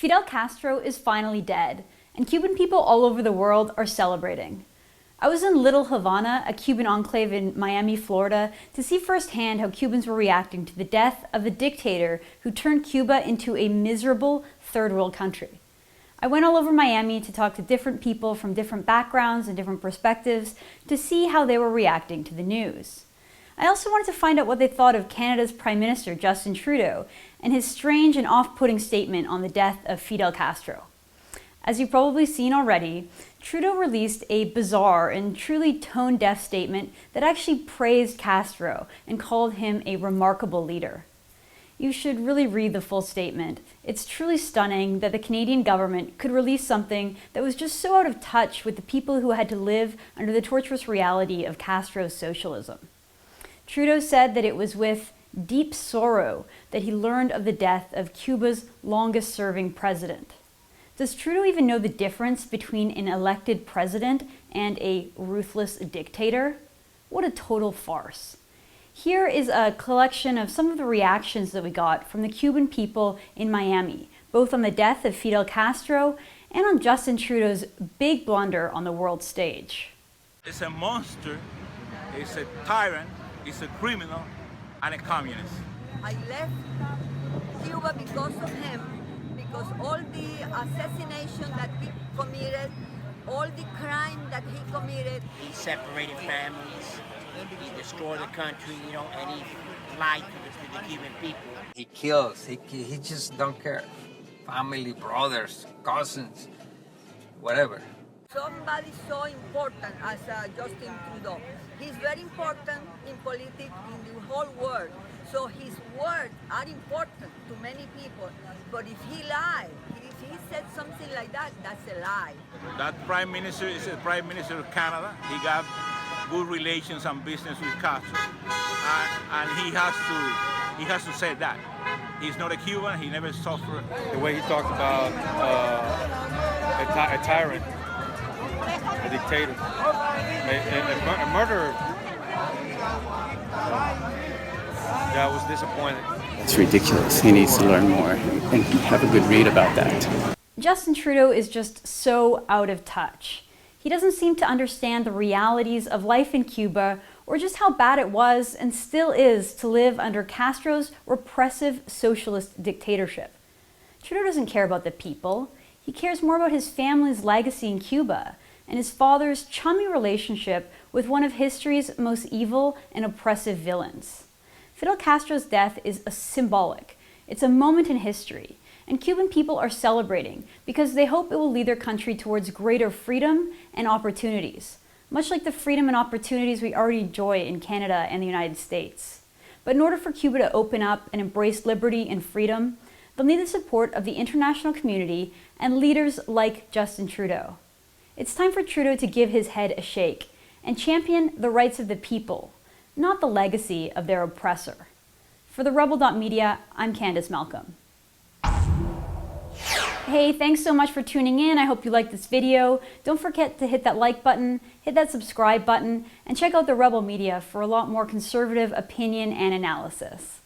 Fidel Castro is finally dead, and Cuban people all over the world are celebrating. I was in Little Havana, a Cuban enclave in Miami, Florida, to see firsthand how Cubans were reacting to the death of a dictator who turned Cuba into a miserable third world country. I went all over Miami to talk to different people from different backgrounds and different perspectives to see how they were reacting to the news. I also wanted to find out what they thought of Canada's Prime Minister, Justin Trudeau, and his strange and off-putting statement on the death of Fidel Castro. As you've probably seen already, Trudeau released a bizarre and truly tone-deaf statement that actually praised Castro and called him a remarkable leader. You should really read the full statement. It's truly stunning that the Canadian government could release something that was just so out of touch with the people who had to live under the torturous reality of Castro's socialism. Trudeau said that it was with deep sorrow that he learned of the death of Cuba's longest-serving president. Does Trudeau even know the difference between an elected president and a ruthless dictator? What a total farce. Here is a collection of some of the reactions that we got from the Cuban people in Miami, both on the death of Fidel Castro and on Justin Trudeau's big blunder on the world stage. It's a monster, it's a tyrant, it's a criminal, and a communist. I left Cuba because of him, because all the assassination that he committed, all the crime that he committed. He separated families, he destroyed the country, and he lied to the Cuban people. He kills, he just don't care. Family, brothers, cousins, whatever. Somebody so important as Justin Trudeau. He's very important in politics in the whole world. So his words are important to many people. But if he lied, if he said something like that, that's a lie. That prime minister is the prime minister of Canada. He got good relations and business with Castro, and he has to say that. He's not a Cuban. He never suffered. The way he talked about a tyrant, a dictator, a murderer. Yeah, I was disappointed. It's ridiculous. He needs to learn more and have a good read about that. Justin Trudeau is just so out of touch. He doesn't seem to understand the realities of life in Cuba or just how bad it was and still is to live under Castro's repressive socialist dictatorship. Trudeau doesn't care about the people. He cares more about his family's legacy in Cuba and his father's chummy relationship with one of history's most evil and oppressive villains. Fidel Castro's death is symbolic. It's a moment in history, and Cuban people are celebrating because they hope it will lead their country towards greater freedom and opportunities, much like the freedom and opportunities we already enjoy in Canada and the United States. But in order for Cuba to open up and embrace liberty and freedom, they'll need the support of the international community and leaders like Justin Trudeau. It's time for Trudeau to give his head a shake and champion the rights of the people, not the legacy of their oppressor. For the Rebel.media, I'm Candace Malcolm. Hey, thanks so much for tuning in. I hope you liked this video. Don't forget to hit that like button, hit that subscribe button, and check out the Rebel Media for a lot more conservative opinion and analysis.